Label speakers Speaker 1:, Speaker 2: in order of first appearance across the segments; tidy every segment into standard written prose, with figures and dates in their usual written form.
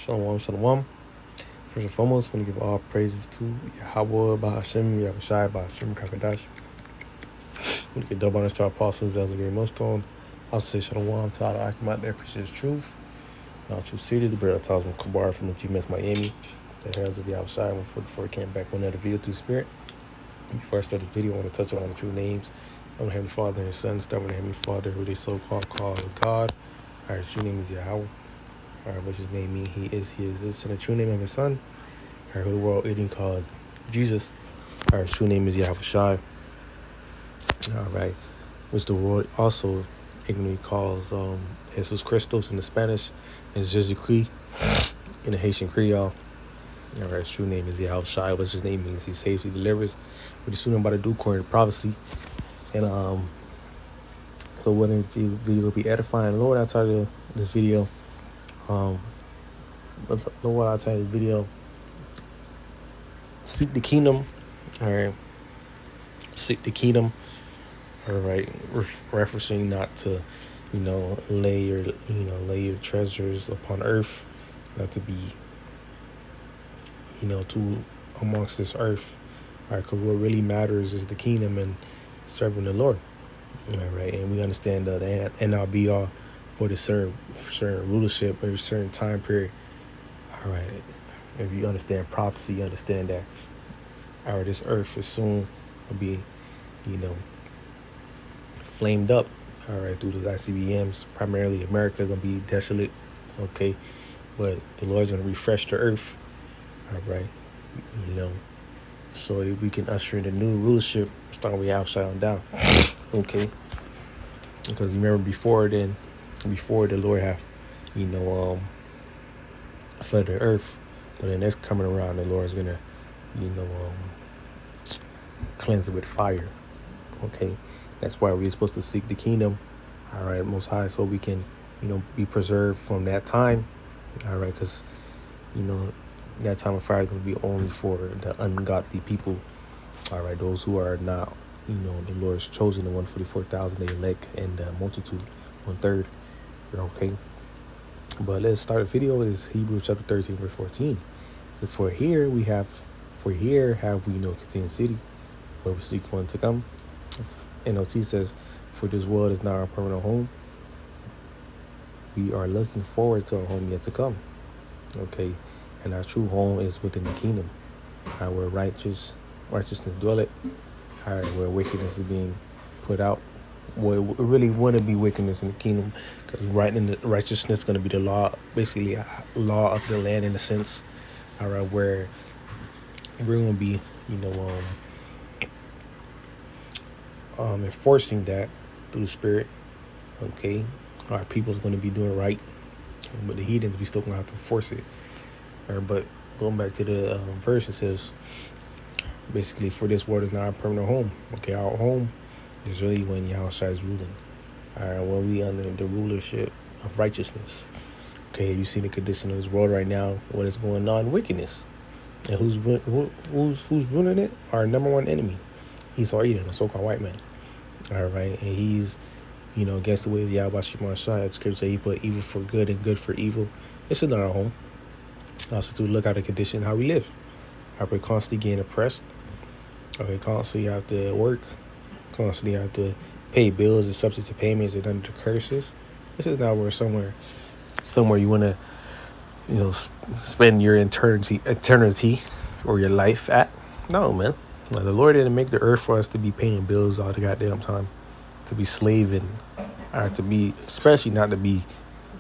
Speaker 1: Shalom, shalom. First and foremost, I want to give all praises to Yahweh, Bahashem, Yahushai, Bahashem, Kakadash. I want to give double honors to our apostles, Elder Gary Millstone. Also say shalom to all the Akim out there, appreciate truth. Now, True Series, the Bread of Tasman Kabar from the GMS Miami. The Heralds of Yahushai, before I came back with another video through Spirit. And before I start the video, I want to touch on the true names of the Heavenly Father and His Son. Start with the Heavenly Father, who they so-called call God. Our true name is Yahweh. Which his name means he exists. And the true name of his son, who the world eating called Jesus. His true name is Yahushai. Which the world also ignorantly calls Jesus Christos in the Spanish, and Jesus Christ in the Haitian Creole. His true name is Yahushai, which his name means he saves, he delivers. What he's soon about to do according to prophecy. And the one video will be edifying. Lord, I titled this video. But Lord, I'll tell you the video. Seek the kingdom. All right. Seek the kingdom. All right. Referencing not to, lay your treasures upon earth, not to be, too amongst this earth. All right. Because what really matters is the kingdom and serving the Lord. All right. And we understand that NRBR for the certain rulership or a certain time period. All right. If you understand prophecy, you understand that this earth is soon will be, flamed up. All right, through the ICBMs, primarily America gonna be desolate. Okay, but the Lord's gonna refresh the earth. All right, so we can usher in a new rulership starting with outside on down. Okay, because you remember before the Lord have, flood the earth, but then that's coming around. The Lord's gonna, cleanse it with fire. Okay, that's why we're supposed to seek the kingdom. All right, Most High, so we can, be preserved from that time. All right, because, that time of fire is going to be only for the ungodly people. All right, those who are not, the Lord's chosen, the 144,000 they elect, and the multitude, 1/3. Okay. But let's start the video. Is Hebrews chapter 13, verse 14. So for here have we no continuing city, where we seek one to come. NLT says, for this world is not our permanent home. We are looking forward to a home yet to come. Okay. And our true home is within the kingdom. Where righteousness dwelleth. Where wickedness is being put out. Well, it really wouldn't be wickedness in the kingdom, because righteousness is going to be the law, basically a law of the land in a sense. All right, where we're going to be, enforcing that through the Spirit. Okay, our people is going to be doing right, but the heathens be still going to have to force it. All right, but going back to the verse, it says, basically, for this world is not our permanent home. Okay, our home is really when Yahushua is ruling. All right, when we under the rulership of righteousness. Okay, you see the condition of this world right now, what is going on, wickedness. And who's ruling it? Our number one enemy, Esau Edom, a so-called white man. All right, and he's, against the ways of Yahweh Shema Shai. Scripture say he put evil for good and good for evil. This is not our home. Also to look at the condition, how we live. We're constantly getting oppressed. We constantly have to work. Constantly have to pay bills and substitute payments and under curses. This is not where somewhere you want to, spend your eternity or your life at. No, man. The Lord didn't make the earth for us to be paying bills all the goddamn time, to be slaving, or to be, especially not to be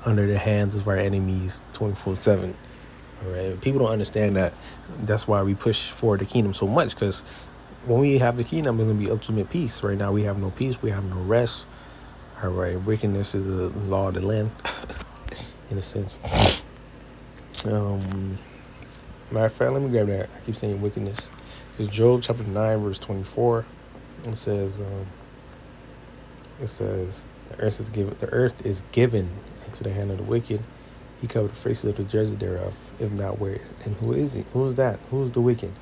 Speaker 1: under the hands of our enemies 24/7. All right, people don't understand that. That's why we push for the kingdom so much, because when we have the kingdom, it's going to be ultimate peace. Right now, we have no peace. We have no rest. All right, wickedness is the law of the land, in a sense. Matter of fact, let me grab that. I keep saying wickedness. It's Job chapter 9, verse 24. It says, the earth is given into the hand of the wicked. He covered the faces of the judges thereof, if not where. And who is he? Who is that? Who is the wicked?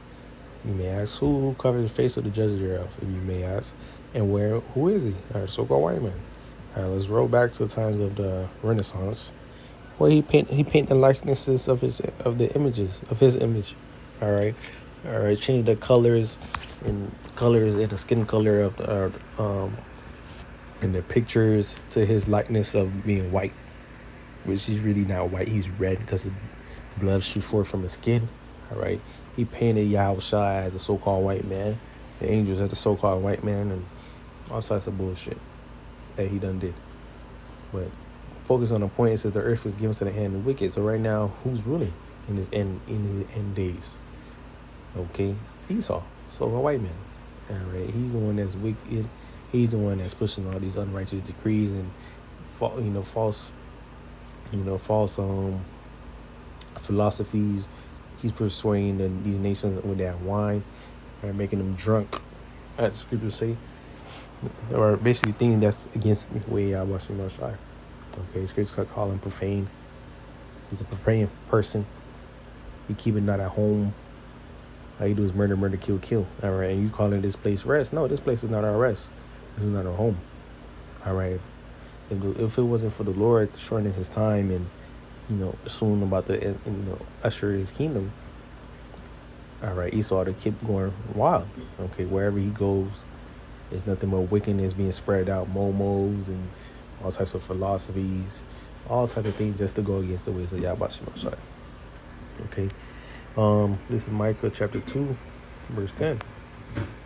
Speaker 1: You may ask, who covered the face of the judges thereof, if you may ask. And who is he? So-called white man. Let's roll back to the times of the Renaissance. Well, he paint the likenesses of the images of his image. All right. Change the colors and the skin color of the in the pictures to his likeness of being white, which he's really not white. He's red because the blood shoots forth from his skin. All right. He painted Yahushua as a so-called white man, the angels as the so-called white man, and all sorts of bullshit that he done did. But focus on the point. It says the earth is given to the hand of the wicked. So right now, who's ruling in his end days? Okay, Esau, so a white man. All right, he's the one that's wicked. He's the one that's pushing all these unrighteous decrees and false philosophies. He's persuading these nations with that wine, and making them drunk, as the scriptures say, or basically thinking that's against the way I watch him shy. Okay, scriptures call him profane. He's a profane person. He keep it not at home. All you do is murder, murder, kill, kill. All right, and you calling this place rest? No, this place is not our rest. This is not our home. All right, if it wasn't for the Lord shortening His time and soon about to usher His kingdom, all right, Esau to keep going wild. Okay, wherever he goes, there's nothing but wickedness being spread out, momos and all types of philosophies, all types of things just to go against the ways of Yahweh Shemashai. Okay. This is Micah chapter 2, verse 10.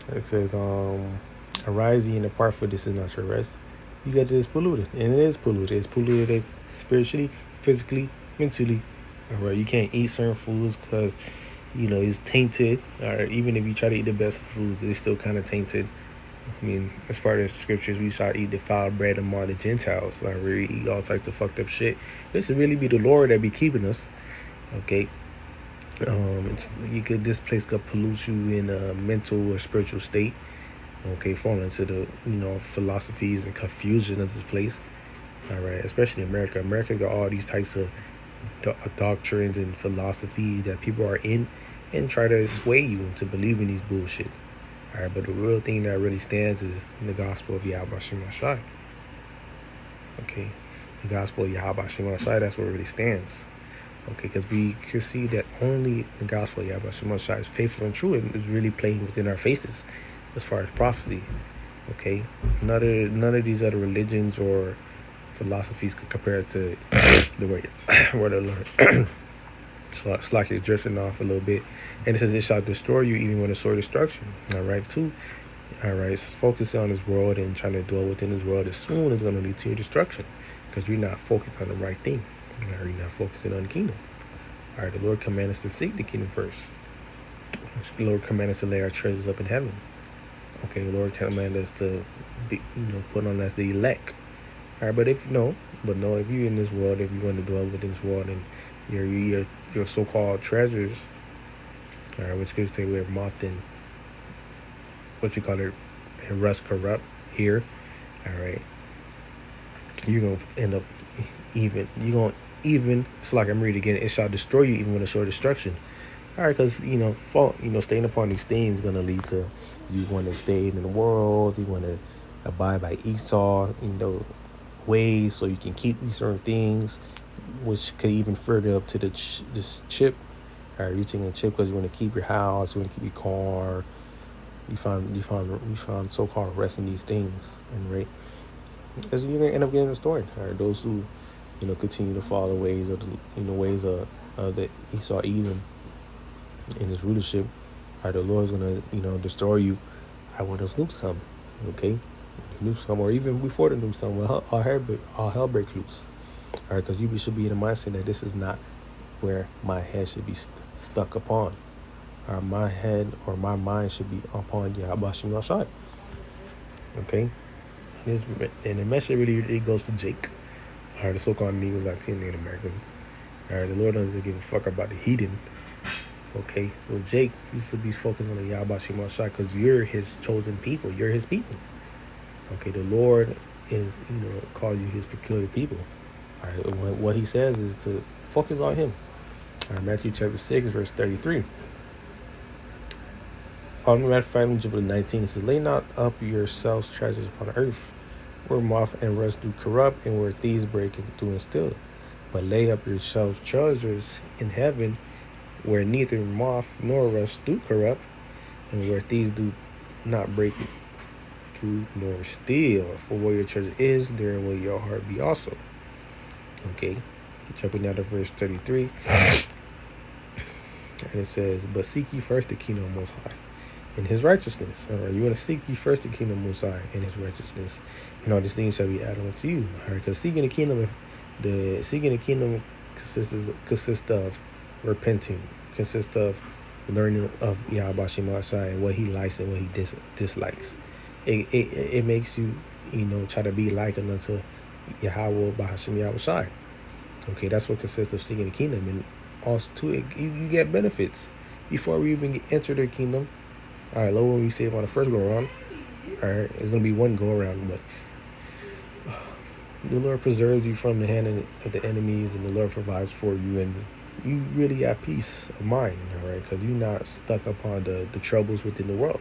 Speaker 1: It says, arise ye and depart, for this is not your rest. You got this polluted, and it is polluted. It's polluted spiritually, physically, mentally. All right, you can't eat certain foods because it's tainted. All right, even if you try to eat the best foods, it's still kind of tainted. I mean, as part of the scriptures, we shall eat defiled bread among the Gentiles. Like, we eat all types of fucked up shit. This would really be the Lord that be keeping us. Okay. This place could pollute you in a mental or spiritual state. Okay, fall into the philosophies and confusion of this place. All right, especially America. America got all these types of doctrines and philosophy that people are in and try to sway you into believing these bullshit. All right, but the real thing that really stands is the gospel of Yahweh Shemashai. Okay, the gospel of Yahweh Shemashai, that's what really stands. Okay, because we can see that only the gospel of Yahweh Shemashai is faithful and true and is really playing within our faces as far as prophecy. Okay, none of these other religions or philosophies could compare to the word of the Lord. It's like it's drifting off a little bit. And it says, it shall destroy you even when the sword destruction. All right, too. All right, focusing on this world and trying to dwell within this world as soon is going to lead to your destruction because you're not focused on the right thing. Or you're not focusing on the kingdom. All right, the Lord commands us to seek the kingdom first. The Lord commands us to lay our treasures up in heaven. Okay, the Lord commands us to be, put on us the elect. All right, but if you're in this world, if you want to dwell within this world and your so-called treasures, all right, which could say where moth and and rust corrupt here, all right, you're going to end up it's like I'm reading again, it shall destroy you even with a sword destruction. All right, because staying upon these things is going to lead to you want to stay in the world, you want to abide by Esau ways so you can keep these certain things, which could even further up to this chip. All right, you're taking a chip because you want to keep your house, you want to keep your car. You found so-called rest in these things, and right, because you're gonna end up getting restored. All right, those who continue to follow the ways of the Esau Edom in his rulership. All right, the Lord's gonna destroy you. All right, when those nukes come, okay, when the nukes come, or even before the nukes come, all hell breaks loose. All right, because you should be in the mindset that this is not where my head should be stuck upon. Or my head or my mind should be upon Yahweh Shemashai. Okay, and the message really goes to Jake. All right, the so-called Negroes, Latino, Native Americans. All right, the Lord doesn't give a fuck about the heathen. Okay, well, Jake, you should be focused on the Yahweh Shemashai because you're His chosen people. You're His people. Okay, the Lord is calls you His peculiar people. All right, what He says is to focus on Him. All right, Matthew chapter 6, verse 33. Matthew 19, it says, lay not up yourselves treasures upon earth, where moth and rust do corrupt, and where thieves break through and steal. but lay up yourselves treasures in heaven, where neither moth nor rust do corrupt, and where thieves do not break through nor steal. For where your treasure is, there will your heart be also. Okay, jumping down to verse 33. And it says, but seek ye first the kingdom of Most High and his righteousness. All right, you want to seek ye first the kingdom of Most High and his righteousness, and all these things shall be added unto you. All right, because seeking the kingdom consists of repenting, consists of learning of Yahweh Shema Shai and what he likes and what he dislikes. It makes you, try to be like unto Yahweh Bahashim Yahweh Shai. Okay, that's what consists of seeking the kingdom. And also, too, you get benefits before we even enter the kingdom. All right, low when we save on the first go around. All right, it's going to be one go around, but the Lord preserves you from the hand of the enemies, and the Lord provides for you, and you really have peace of mind, all right, because you're not stuck upon the troubles within the world,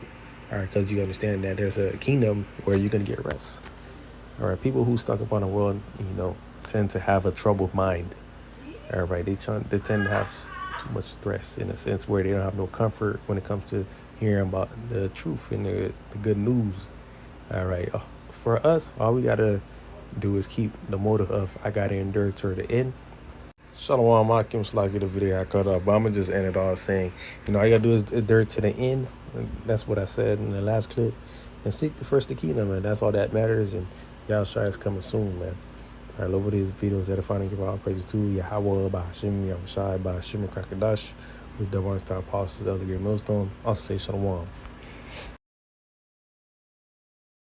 Speaker 1: all right, because you understand that there's a kingdom where you're going to get rest. All right, people who stuck upon the world, tend to have a troubled mind. All right, they tend to have too much stress, in a sense where they don't have no comfort when it comes to hearing about the truth and the good news. All right, for us, all we got to do is keep the motive of I got to endure to the end. Shalom, Akim Slaki, the video I cut off, but I'm going to just end it off saying, all you got to do is endure to the end. And that's what I said in the last clip. And seek the first the kingdom, man. That's all that matters. And Yahushua is coming soon, man. All right, love these videos that are finding give all praises to Yahweh, Bahashim, Yahushua, Bahashim, Kakadash, with the one-star apostles, Elder Gary Millstone. Also say Shalom.